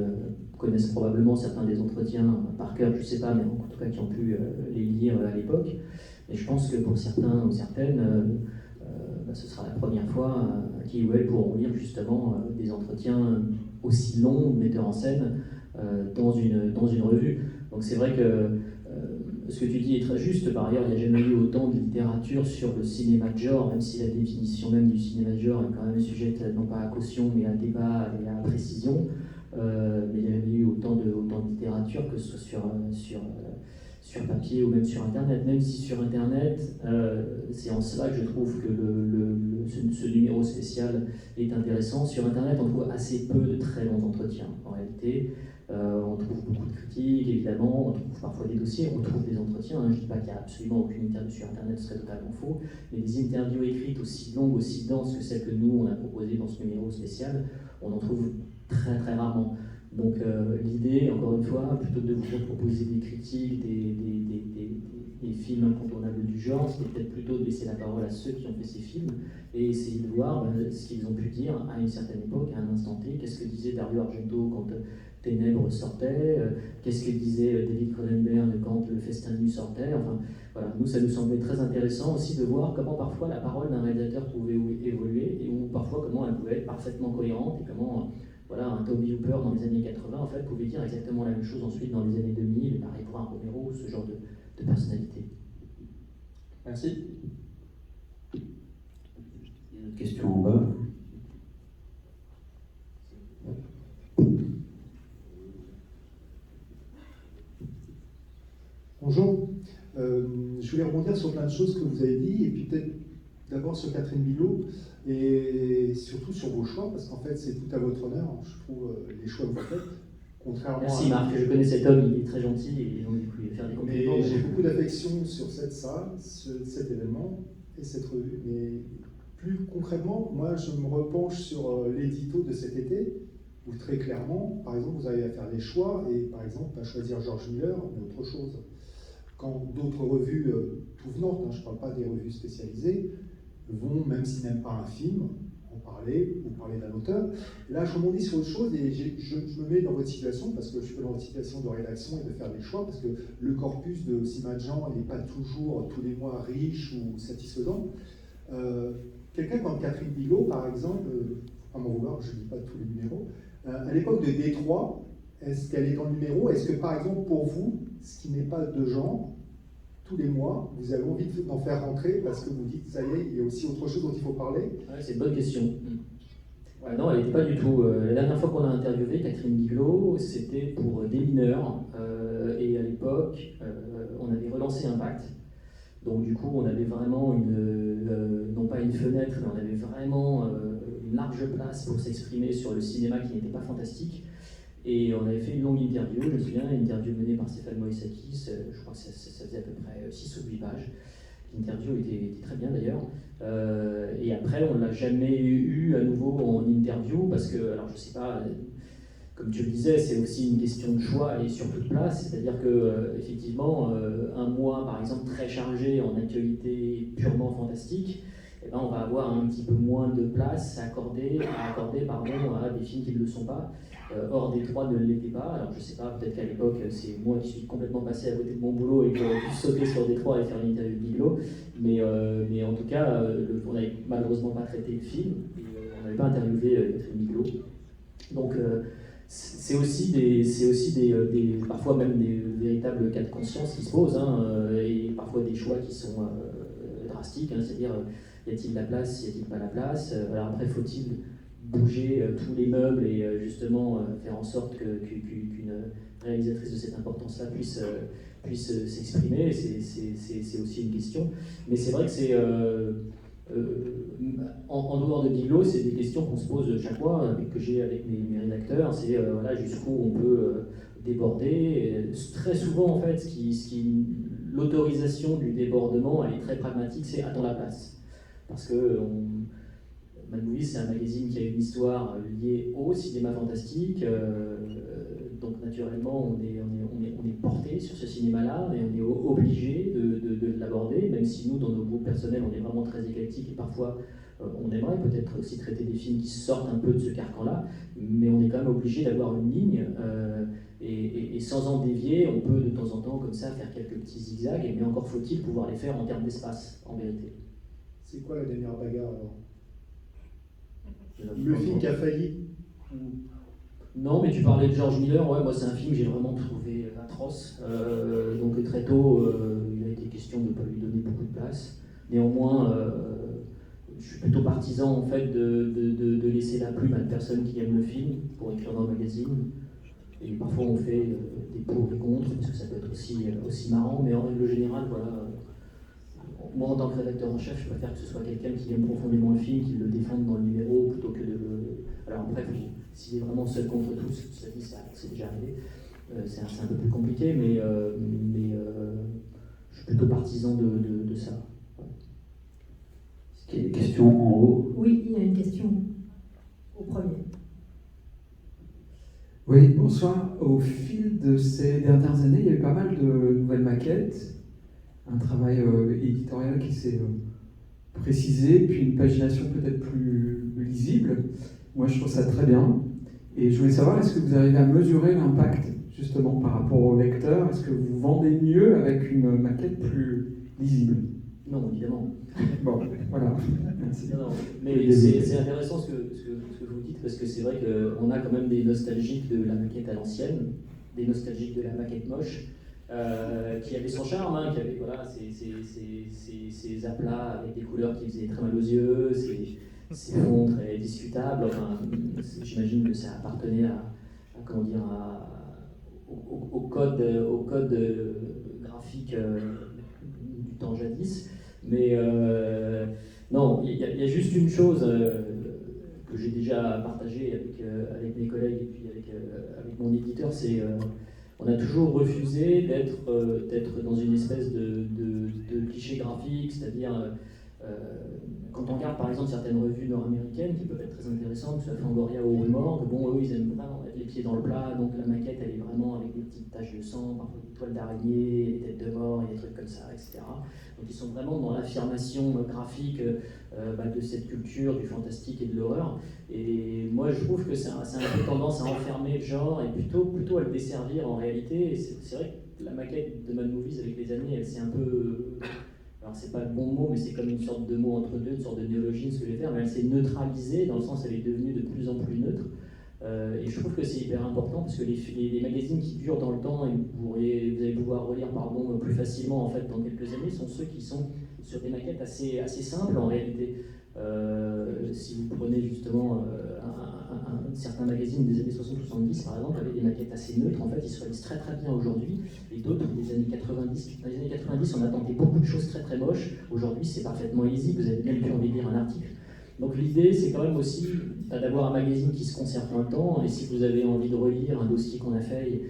connaissent probablement certains des entretiens par cœur, je ne sais pas, mais en tout cas qui ont pu les lire à l'époque. Et je pense que pour certains ou certaines, ce sera la première fois qu'ils ou elles pourront lire justement des entretiens aussi longs de metteurs en scène dans une revue. Donc c'est vrai que ce que tu dis est très juste. Par ailleurs, il n'y a jamais eu autant de littérature sur le cinéma de genre, même si la définition même du cinéma de genre est quand même sujette non pas à caution, mais à débat et à précision. Mais il n'y a jamais eu autant de littérature, que ce soit sur papier ou même sur Internet. Même si sur Internet, c'est en cela que je trouve que ce numéro spécial est intéressant. Sur Internet, on trouve assez peu de très longs entretiens, en réalité. On trouve beaucoup de critiques, évidemment, on trouve parfois des dossiers, on trouve des entretiens. Je ne dis pas qu'il n'y a absolument aucune interview sur Internet, ce serait totalement faux, mais des interviews écrites aussi longues, aussi denses que celles que nous, on a proposées dans ce numéro spécial, on en trouve très très rarement. Donc l'idée, encore une fois, plutôt que de vous proposer des critiques, des films incontournables du genre, c'était peut-être plutôt de laisser la parole à ceux qui ont fait ces films et essayer de voir ce qu'ils ont pu dire à une certaine époque, à un instant T. Qu'est-ce que disait Dario Argento quand Ténèbres sortait, qu'est-ce que disait David Cronenberg quand Le Festin de nuit sortait. Enfin, voilà, nous, ça nous semblait très intéressant aussi de voir comment parfois la parole d'un réalisateur pouvait évoluer et ou parfois comment elle pouvait être parfaitement cohérente et comment voilà, un Toby Hooper dans les années 80 en fait, pouvait dire exactement la même chose ensuite dans les années 2000, et pareil pour un Romero, ce genre de personnalité. Merci. rebondir sur plein de choses que vous avez dit, et puis peut-être d'abord sur Catherine Bigelow, et surtout sur vos choix, parce qu'en fait, c'est tout à votre honneur, je trouve, les choix que vous faites, contrairement Merci à... Marc, je connais cet homme, il est très gentil et donc du coup il va faire des compliments. Mais j'ai beaucoup d'affection sur cette salle, cet événement et cette revue. Mais plus concrètement, moi, je me repenche sur l'édito de cet été, où très clairement, par exemple, vous avez à faire des choix, et par exemple, pas choisir George Miller, mais autre chose. Quand d'autres revues tout venantes, je ne parle pas des revues spécialisées, vont, même s'ils n'aiment pas un film, en parler ou parler d'un auteur. Là, je rebondis sur autre chose et je me mets dans votre situation, parce que je suis dans votre situation de rédaction et de faire des choix, parce que le corpus de Simajan n'est pas toujours tous les mois riche ou satisfaisant. Quelqu'un comme Catherine Bigelow, par exemple, faut pas m'en vouloir, je ne dis pas tous les numéros, à l'époque de Détroit, est-ce qu'elle est dans le numéro? Est-ce que, par exemple, pour vous, ce qui n'est pas de genre, tous les mois, vous avez envie d'en faire rentrer parce que vous dites, ça y est, il y a aussi autre chose dont il faut parler? Ouais, c'est une bonne question. Ouais, non, elle n'était pas du tout. La dernière fois qu'on a interviewé Catherine Bigelow, c'était pour Des mineurs. Et à l'époque, on avait relancé Impact. Donc du coup, on avait vraiment non pas une fenêtre, mais on avait vraiment une large place pour s'exprimer sur le cinéma qui n'était pas fantastique. Et on avait fait une longue interview, je me souviens, une interview menée par Stéphane Moïsakis, je crois que ça faisait à peu près 6 ou 8 pages. L'interview était très bien d'ailleurs. Et après, on ne l'a jamais eu à nouveau en interview, parce que, alors je sais pas, comme tu le disais, c'est aussi une question de choix et surtout de place. C'est-à-dire que, effectivement, un mois, par exemple, très chargé en actualité purement fantastique, eh ben, on va avoir un petit peu moins de place à accorder à des films qui ne le sont pas. Or, Détroit ne l'était pas. Alors, je ne sais pas, peut-être qu'à l'époque, c'est moi qui suis complètement passé à côté de mon boulot et que j'aurais pu sauter sur Détroit et faire une interview de Bigelow. Mais en tout cas, on n'avait malheureusement pas traité le film. Et, on n'avait pas interviewé Catherine Bigelow. Donc, c'est aussi parfois même des véritables cas de conscience qui se posent, et parfois des choix qui sont drastiques, c'est-à-dire y a-t-il la place, y a-t-il pas la place, alors après faut-il bouger tous les meubles et justement faire en sorte qu'une réalisatrice de cette importance-là puisse s'exprimer, c'est aussi une question. Mais c'est vrai que c'est en dehors de Bigelow, c'est des questions qu'on se pose chaque fois, que j'ai avec mes rédacteurs, c'est voilà, jusqu'où on peut déborder. Et très souvent, en fait, l'autorisation du débordement, elle est très pragmatique, c'est attends la place. Parce que Mad Movies, c'est un magazine qui a une histoire liée au cinéma fantastique, donc naturellement on est porté sur ce cinéma-là et on est obligé de l'aborder, même si nous, dans nos groupes personnels, on est vraiment très éclectiques et parfois on aimerait peut-être aussi traiter des films qui sortent un peu de ce carcan-là, mais on est quand même obligé d'avoir une ligne, et sans en dévier, on peut de temps en temps comme ça faire quelques petits zigzags, mais encore faut-il pouvoir les faire en termes d'espace, en vérité. C'est quoi la dernière bagarre alors? Le film qui a failli? Non, mais tu parlais de George Miller, ouais, moi c'est un film que j'ai vraiment trouvé atroce. Donc très tôt, il a été question de ne pas lui donner beaucoup de place. Néanmoins, je suis plutôt partisan en fait de laisser la plume à une personne qui aime le film pour écrire dans le magazine. Et parfois on fait des pour et contre, parce que ça peut être aussi marrant, mais en règle générale, voilà. Moi, en tant que rédacteur en chef, je préfère que ce soit quelqu'un qui aime profondément le film, qui le défende dans le numéro, plutôt que de le... Alors après, s'il est vraiment seul contre tous, ça dit, c'est déjà arrivé, c'est un peu plus compliqué, mais je suis plutôt partisan de ça. Ouais. Est-ce qu'il y a des questions en haut? Oui, il y a une question au premier. Oui, bonsoir. Au fil de ces dernières années, il y a eu pas mal de nouvelles maquettes, un travail éditorial qui s'est précisé, puis une pagination peut-être plus lisible. Moi, je trouve ça très bien. Et je voulais savoir, est-ce que vous arrivez à mesurer l'impact, justement, par rapport au lecteur? Est-ce que vous vendez mieux avec une maquette plus lisible? Non, évidemment. Bon, voilà. Merci. Non, mais c'est intéressant ce que vous dites, parce que c'est vrai qu'on a quand même des nostalgiques de la maquette à l'ancienne, des nostalgiques de la maquette moche, qui avait son charme, qui avait voilà, ces aplats avec des couleurs qui faisaient très mal aux yeux, ces fonds très discutables. Enfin, j'imagine que ça appartenait au code graphique temps jadis. Mais non, il y a juste une chose que j'ai déjà partagée avec mes collègues et puis avec mon éditeur, c'est on a toujours refusé d'être dans une espèce de cliché graphique, c'est-à-dire quand on regarde par exemple certaines revues nord-américaines qui peuvent être très intéressantes, que ce soit Fangoria ou Remorque, bon, eux ils aiment vraiment mettre les pieds dans le plat, donc la maquette elle est vraiment avec des petites taches de sang, parfois des toiles d'araignée, des têtes de mort et des trucs comme ça, etc. Donc ils sont vraiment dans l'affirmation graphique de cette culture du fantastique et de l'horreur. Et moi je trouve que c'est un peu tendance à enfermer le genre et plutôt à le desservir en réalité. Et c'est vrai que la maquette de Mad Movies avec les années, elle s'est un peu... alors c'est pas le bon mot, mais c'est comme une sorte de mot entre deux, une sorte de néologisme ce que je vais faire, mais elle s'est neutralisée, dans le sens elle est devenue de plus en plus neutre. Et je trouve que c'est hyper important parce que les magazines qui durent dans le temps et vous allez pouvoir relire plus facilement en fait dans quelques années sont ceux qui sont sur des maquettes assez simples en réalité. Si vous prenez justement certains magazines des années 60-70 par exemple, avec des maquettes assez neutres, en fait ils se réalisent très très bien aujourd'hui, et d'autres des années 90. Dans les années 90 on attendait beaucoup de choses très très moches, aujourd'hui c'est parfaitement easy, vous avez même plus envie de lire un article. Donc l'idée, c'est quand même aussi d'avoir un magazine qui se conserve dans le temps, et si vous avez envie de relire un dossier qu'on a fait,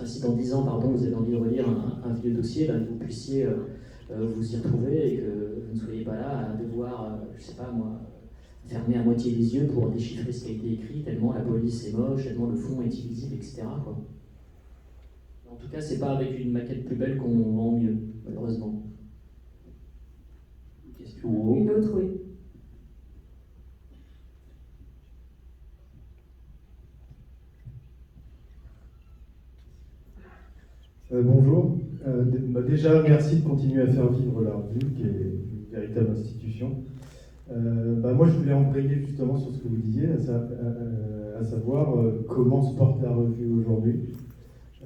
si dans 10 ans, vous avez envie de relire un vieux dossier, que vous puissiez vous y retrouver et que vous ne soyez pas là à devoir, je sais pas moi, fermer à moitié les yeux pour déchiffrer ce qui a été écrit, tellement la police est moche, tellement le fond est illisible, etc. quoi. En tout cas, c'est pas avec une maquette plus belle qu'on vend mieux, malheureusement. Une question en haut. Une autre, oui. Bonjour. Déjà, merci de continuer à faire vivre la revue, qui est une véritable institution. Moi, je voulais embrayer justement sur ce que vous disiez, à savoir comment se porte la revue aujourd'hui,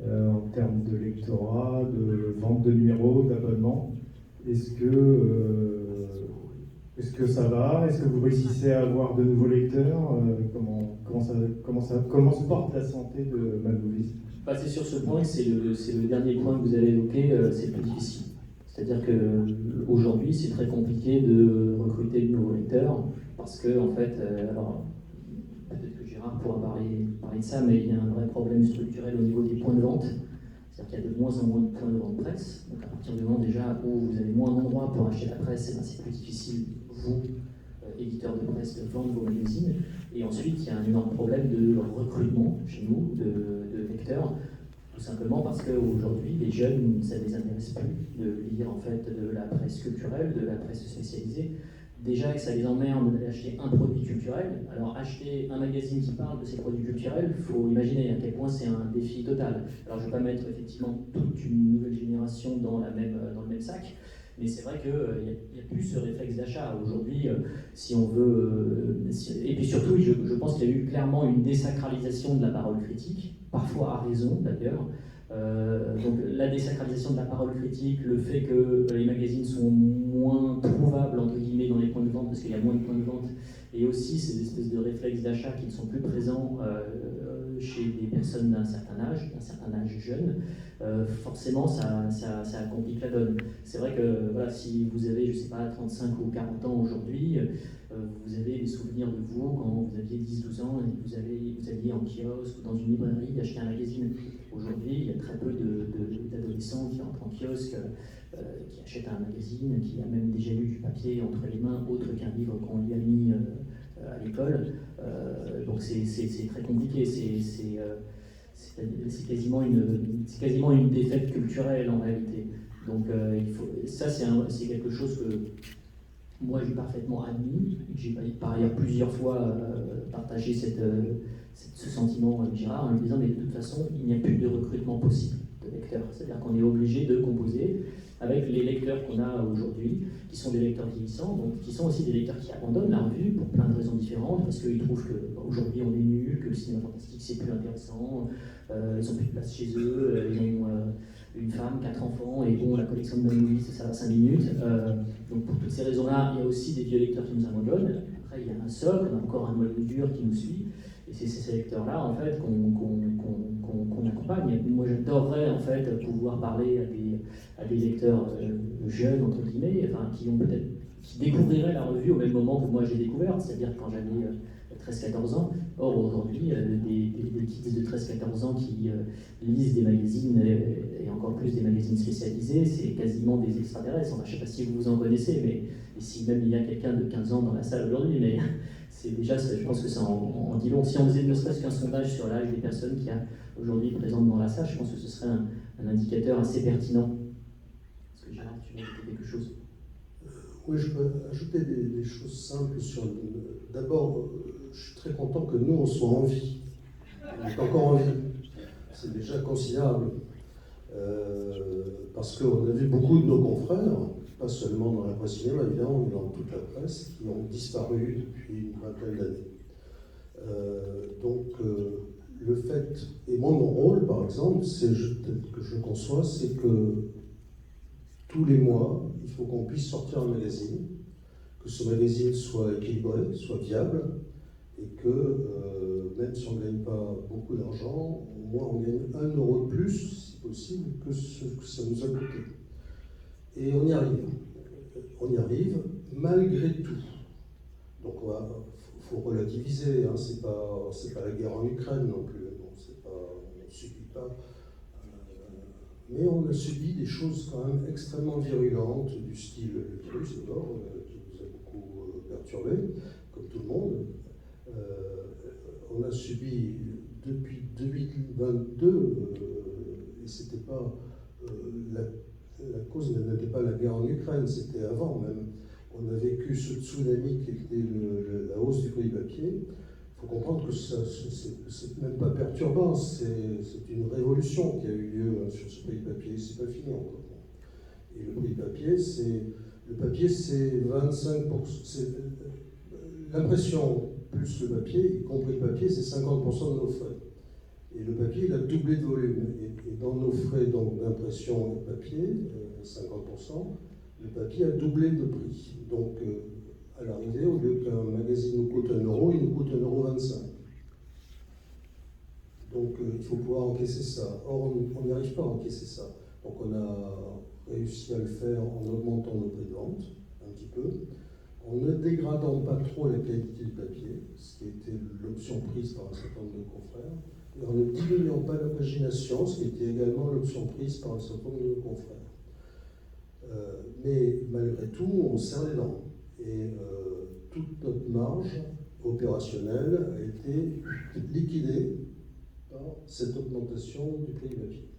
en termes de lectorat, de vente de numéros, d'abonnements. Est-ce que ça va? Est-ce que vous réussissez à avoir de nouveaux lecteurs? Comment se porte la santé de Mad Movies? C'est sur ce point que c'est le dernier point que vous avez évoqué, c'est le plus difficile. C'est-à-dire qu'aujourd'hui, c'est très compliqué de recruter de nouveaux lecteurs, parce que, en fait, alors, peut-être que Gérard pourra parler de ça, mais il y a un vrai problème structurel au niveau des points de vente. C'est-à-dire qu'il y a de moins en moins de points de vente presse. Donc à partir du moment déjà où vous avez moins d'endroits pour acheter la presse, c'est plus difficile, vous, éditeurs de presse, de vendre vos magazines. Et ensuite, il y a un énorme problème de recrutement chez nous, de lecteurs, tout simplement parce qu'aujourd'hui, les jeunes, ça ne les intéresse plus de lire en fait de la presse culturelle, de la presse spécialisée. Déjà que ça les emmerde d'aller acheter un produit culturel. Alors acheter un magazine qui parle de ces produits culturels, il faut imaginer à quel point c'est un défi total. Alors je ne vais pas mettre effectivement toute une nouvelle génération dans le même sac, mais c'est vrai qu'il n'y a plus ce réflexe d'achat. Aujourd'hui, si on veut... et puis surtout, je pense qu'il y a eu clairement une désacralisation de la parole critique, parfois à raison d'ailleurs. Donc la désacralisation de la parole critique, le fait que les magazines sont moins trouvables entre guillemets dans les points de vente parce qu'il y a moins de points de vente, et aussi ces espèces de réflexes d'achat qui ne sont plus présents chez des personnes d'un certain âge jeune, forcément ça complique la donne. C'est vrai que voilà, si vous avez, je sais pas, 35 ou 40 ans aujourd'hui, vous avez des souvenirs de vous quand vous aviez 10-12 ans et vous alliez en kiosque ou dans une librairie acheter un magazine. Aujourd'hui, il y a très peu d'adolescents qui entrent en kiosque, qui achètent un magazine, qui a même déjà eu du papier entre les mains, autre qu'un livre qu'on lui a mis à l'école. Donc c'est très compliqué. C'est quasiment une défaite culturelle en réalité. Donc ça c'est quelque chose que moi j'ai parfaitement admis. J'ai par ailleurs plusieurs fois partagé ce sentiment avec Gérard en lui disant mais de toute façon il n'y a plus de recrutement possible de lecteurs. C'est-à-dire qu'on est obligé de composer avec les lecteurs qu'on a aujourd'hui, qui sont des lecteurs vieillissants, donc qui sont aussi des lecteurs qui abandonnent la revue pour plein de raisons différentes, parce qu'ils trouvent qu'aujourd'hui on est nul, que le cinéma fantastique c'est plus intéressant, ils n'ont plus de place chez eux, ils ont une femme, 4 enfants, et bon, la collection de Mad Movies, ça va 5 minutes. Donc pour toutes ces raisons-là, il y a aussi des vieux lecteurs qui nous abandonnent. Après, il y a un socle, on a encore un noyau dur qui nous suit. Et c'est ces lecteurs-là, en fait, qu'on accompagne. Moi, j'adorerais, en fait, pouvoir parler à des lecteurs jeunes, entre guillemets, enfin, qui découvriraient la revue au même moment que moi j'ai découvert, c'est-à-dire quand j'avais 13-14 ans. Or, aujourd'hui, des kids de 13-14 ans qui lisent des magazines, et encore plus des magazines spécialisés, c'est quasiment des extraterrestres. Enfin, je ne sais pas si vous en connaissez, mais et si même il y a quelqu'un de 15 ans dans la salle aujourd'hui, mais c'est déjà, je pense que ça en dit long. Si on faisait ne serait-ce qu'un sondage sur l'âge des personnes qui sont aujourd'hui présentes dans la salle, je pense que ce serait un indicateur assez pertinent. Est-ce que Gérard, tu veux ajouter quelque chose? Oui, je peux ajouter des choses simples sur D'abord, je suis très content que nous, on soit en vie. On est encore en vie. C'est déjà considérable. Parce qu'on a vu beaucoup de nos confrères, pas seulement dans la presse cinéma, évidemment, mais dans toute la presse, qui ont disparu depuis une vingtaine d'années. Le fait, et moi mon rôle par exemple, que je conçois, c'est que tous les mois, il faut qu'on puisse sortir un magazine, que ce magazine soit équilibré, soit viable, et que même si on ne gagne pas beaucoup d'argent, au moins on gagne 1 euro de plus, si possible, que ce que ça nous a coûté. Et on y arrive. On y arrive malgré tout. Donc il faut relativiser, hein, c'est pas la guerre en Ukraine non plus, non, on ne subit pas. Mais on a subi des choses quand même extrêmement virulentes, du style le virus d'abord, qui nous a beaucoup perturbé, comme tout le monde. On a subi depuis 2022, et c'était pas la cause n'était pas la guerre en Ukraine, c'était avant même. On a vécu ce tsunami qui était la hausse du prix du papier. Il faut comprendre que c'est même pas perturbant, c'est une révolution qui a eu lieu sur ce prix du papier, c'est pas fini encore. Et le prix du papier, c'est 25%, l'impression plus le papier, y compris le papier, c'est 50% de nos frais. Et le papier, il a doublé de volume. Et dans nos frais d'impression de papier, 50%, le papier a doublé de prix. Donc, à l'arrivée, au lieu qu'un magazine nous coûte 1 euro, il nous coûte 1,25 €. Donc, il faut pouvoir encaisser ça. Or, on n'y arrive pas à encaisser ça. Donc, on a réussi à le faire en augmentant nos prix de vente, un petit peu, en ne dégradant pas trop la qualité du papier, ce qui était l'option prise par un certain nombre de confrères, et en ne diminuant pas la pagination, ce qui était également l'option prise par un certain nombre de confrères. Mais malgré tout, on serre les dents. Et toute notre marge opérationnelle a été liquidée par cette augmentation du prix du papier.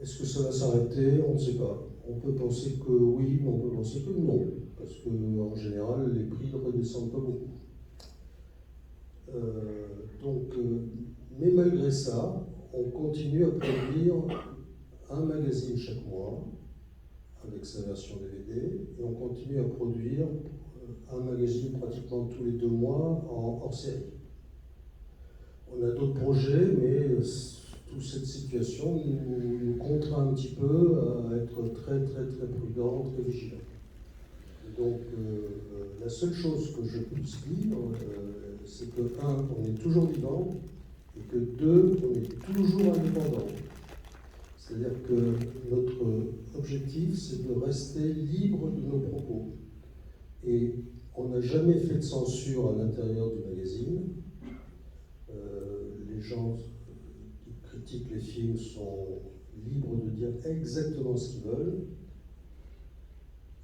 Est-ce que ça va s'arrêter? On ne sait pas. On peut penser que oui, mais on peut penser que non, parce qu'en général, les prix ne redescendent pas beaucoup. Mais malgré ça, on continue à produire un magazine chaque mois, avec sa version DVD, et on continue à produire un magazine pratiquement tous les 2 mois en hors série. On a d'autres projets, mais toute cette situation nous contraint un petit peu à être très très très prudent, très vigilant. Donc la seule chose que je puisse dire, c'est que 1, on est toujours vivant, et que 2, on est toujours indépendant. C'est-à-dire que notre objectif, c'est de rester libre de nos propos. Et on n'a jamais fait de censure à l'intérieur du magazine. Les gens qui critiquent les films sont libres de dire exactement ce qu'ils veulent.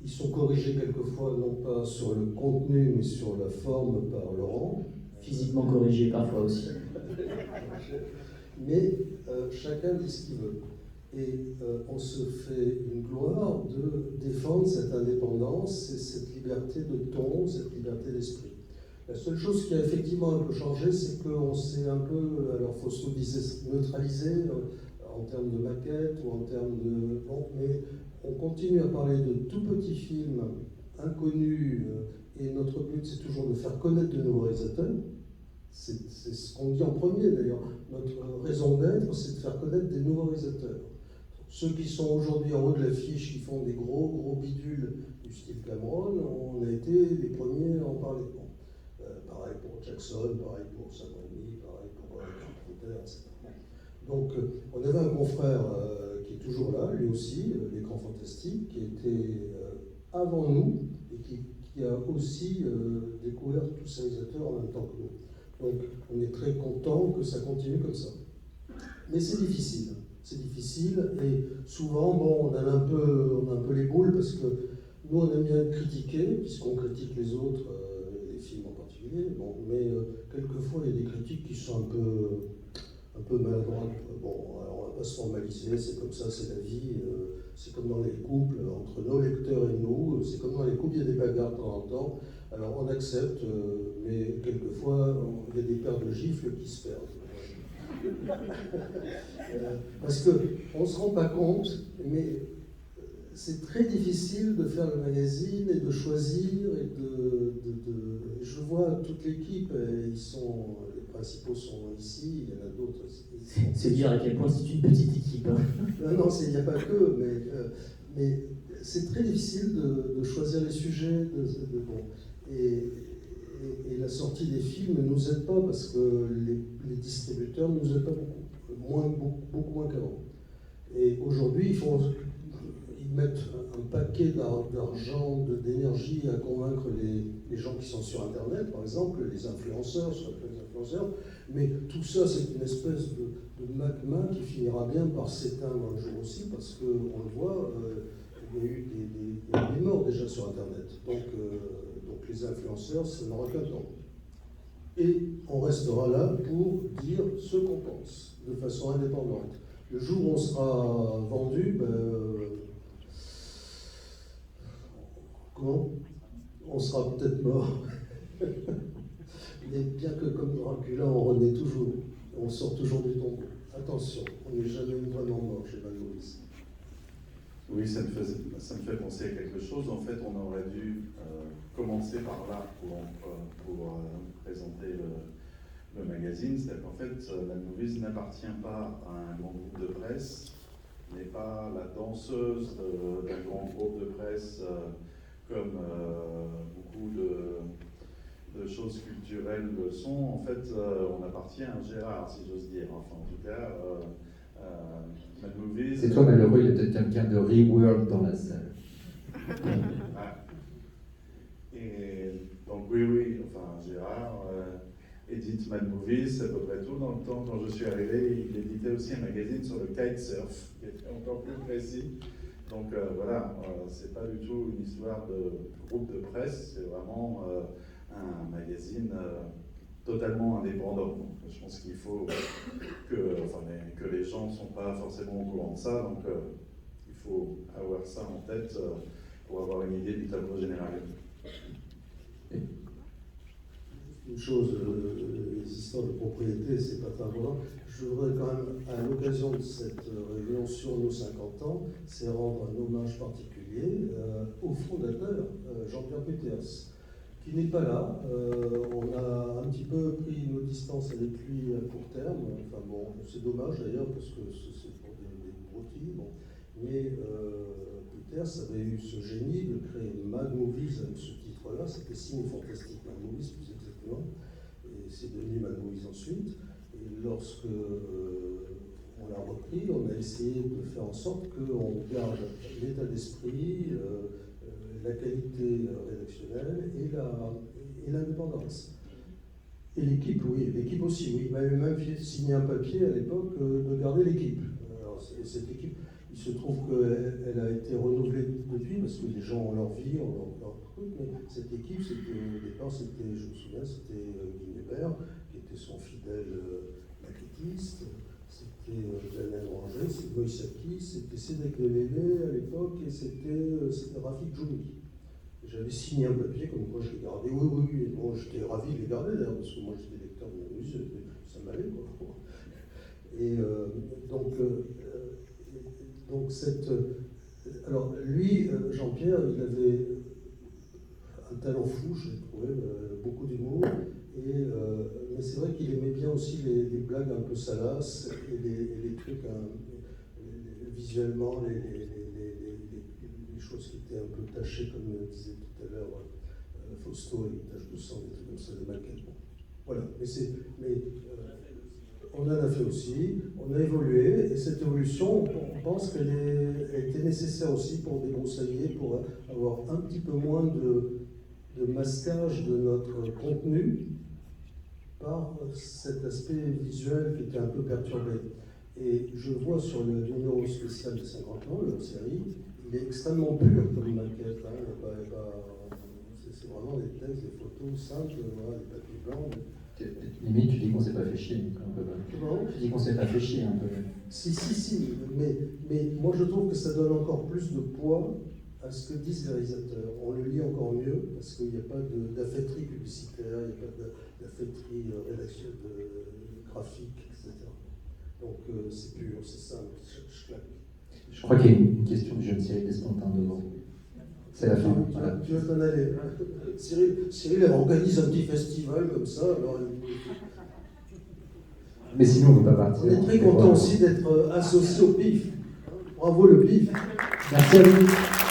Ils sont corrigés quelquefois, non pas sur le contenu, mais sur la forme par Laurent. Physiquement corrigés parfois aussi. Mais chacun dit ce qu'il veut. Et on se fait une gloire de défendre cette indépendance et cette liberté de ton, cette liberté d'esprit. La seule chose qui a effectivement un peu changé, c'est qu'on s'est un peu, alors il faut se neutraliser en termes de maquette ou en termes de... Bon, mais on continue à parler de tout petits films inconnus, et notre but c'est toujours de faire connaître de nouveaux réalisateurs. C'est ce qu'on dit en premier d'ailleurs. Notre raison d'être, c'est de faire connaître des nouveaux réalisateurs. Ceux qui sont aujourd'hui en haut de l'affiche, qui font des gros bidules du style Cameron, on a été les premiers à en parler. Bon, pareil pour Jackson, pareil pour Sam Raimi, pareil pour Carpenter, etc. Donc on avait un confrère qui est toujours là, lui aussi, l'écran fantastique, qui était avant nous et qui a aussi découvert tous ces réalisateurs en même temps que nous. Donc on est très content que ça continue comme ça. Mais c'est difficile. C'est difficile et souvent, bon, on a un peu les boules parce que nous, on aime bien critiquer, puisqu'on critique les autres, les films en particulier. Bon, mais quelquefois, il y a des critiques qui sont un peu maladroites. Bon, alors on va pas se formaliser, c'est comme ça, c'est la vie. C'est comme dans les couples, entre nos lecteurs et nous. C'est comme dans les couples, il y a des bagarres de temps en temps. Alors on accepte, mais quelquefois, il y a des paires de gifles qui se perdent. Parce qu'on ne se rend pas compte, mais c'est très difficile de faire le magazine et de choisir. Je vois toute l'équipe, les principaux sont ici, il y en a d'autres. C'est dire à quel point c'est une petite équipe. Hein. Non, il n'y a pas que, mais c'est très difficile de choisir les sujets. Et la sortie des films ne nous aide pas parce que les distributeurs ne nous aident pas beaucoup moins qu'avant. Et aujourd'hui, ils mettent un paquet d'argent, d'énergie à convaincre les gens qui sont sur Internet, par exemple, les influenceurs, mais tout ça, c'est une espèce de magma qui finira bien par s'éteindre un jour aussi, parce qu'on le voit, il y a eu des morts déjà sur Internet. Donc les influenceurs, ça n'aura qu'un temps. Et on restera là pour dire ce qu'on pense, de façon indépendante. Le jour où on sera vendu, comment ? On sera peut-être mort. Mais bien que comme Dracula, on renaît toujours. On sort toujours du tombeau. Attention, on n'est jamais vraiment mort chez Van Maurice. Oui, ça me fait penser à quelque chose. En fait, on aurait dû commencer par là pour présenter le magazine. C'est-à-dire qu'en fait, la Movies n'appartient pas à un grand groupe de presse, n'est pas la danseuse d'un grand groupe de presse comme beaucoup de choses culturelles le sont. En fait, on appartient à Gérard, si j'ose dire. Enfin, en tout cas, Mad Movies. C'est toi malheureux, il y a peut-être quelqu'un de Reworld dans la salle. Et donc oui, enfin Gérard édite Mad Movies, c'est à peu près tout. Dans le temps, quand je suis arrivé, il éditait aussi un magazine sur le kitesurf, qui était encore plus précis. Donc voilà, c'est pas du tout une histoire de groupe de presse, c'est vraiment un magazine totalement indépendant. Donc, je pense qu'il faut que les gens ne sont pas forcément au courant de ça, donc il faut avoir ça en tête pour avoir une idée du tableau général. Une chose, les histoires de propriété, c'est pas très important. Je voudrais quand même, à l'occasion de cette réunion sur nos 50 ans, c'est rendre un hommage particulier au fondateur, Jean-Pierre Peters, qui n'est pas là. On a un petit peu pris nos distances avec lui à court terme. Enfin bon, c'est dommage d'ailleurs, parce que c'est pour des broutilles. Bon. Mais Peters avait eu ce génie de créer Mad Movies avec ce titre-là. C'était Ciné Fantastique Mad Movies, plus exactement. Et c'est devenu Mad Movies ensuite. Et lorsque on l'a repris, on a essayé de faire en sorte qu'on garde l'état d'esprit, la qualité rédactionnelle et l'indépendance. Et l'équipe, oui, l'équipe aussi, oui. Il m'avait même signé un papier à l'époque de garder l'équipe. Alors, cette équipe, il se trouve qu'elle a été renouvelée depuis, parce que les gens ont leur vie, ont leur truc, mais cette équipe, au départ, je me souviens, c'était Guy Hébert, qui était son fidèle maquettiste. C'était Daniel Ranger, c'était Moïsaki, c'était Cédric Lelélé à l'époque, et c'était Rafik Djoumi. J'avais signé un papier comme quoi je l'ai gardé. Oui. Bon, j'étais ravi de les garder d'ailleurs, parce que moi j'étais lecteur de la musique, ça m'allait quoi. Et alors lui, Jean-Pierre, il avait un talent fou, je l'ai trouvé, beaucoup d'humour. Mais c'est vrai qu'il aimait bien aussi les blagues un peu salaces et les trucs visuellement, les choses qui étaient un peu tachées, comme disait tout à l'heure Fausto, les taches de sang, des trucs comme ça, des maquettes. Bon. Voilà, on en a fait aussi, on a évolué, et cette évolution, on pense qu'elle était nécessaire aussi pour débroussailler, pour avoir un petit peu moins de masquage de notre contenu par cet aspect visuel qui était un peu perturbé. Et je vois sur le numéro spécial de 50 ans, la série, il est extrêmement pur comme maquette. Hein, c'est vraiment des textes, des photos simples, voilà, des papiers blancs. Limite, tu dis qu'on s'est pas fait chier. Un peu. Tu dis qu'on s'est pas fait chier un peu. Si, mais moi je trouve que ça donne encore plus de poids à ce que disent les réalisateurs. On le lit encore mieux parce qu'il n'y a pas d'affecterie publicitaire, il n'y a pas d'affecterie rédactionnelle, graphique, etc. Donc c'est pur, c'est simple, je claque. Je crois qu'il y a une question du jeune Cyril Despentins devant. C'est la fin. Voilà. Tu veux t'en aller. Cyril organise un petit festival comme ça. Alors mais sinon, on ne peut pas partir. On est très content aussi d'être associé au PIF. Bravo le PIF. Merci à vous.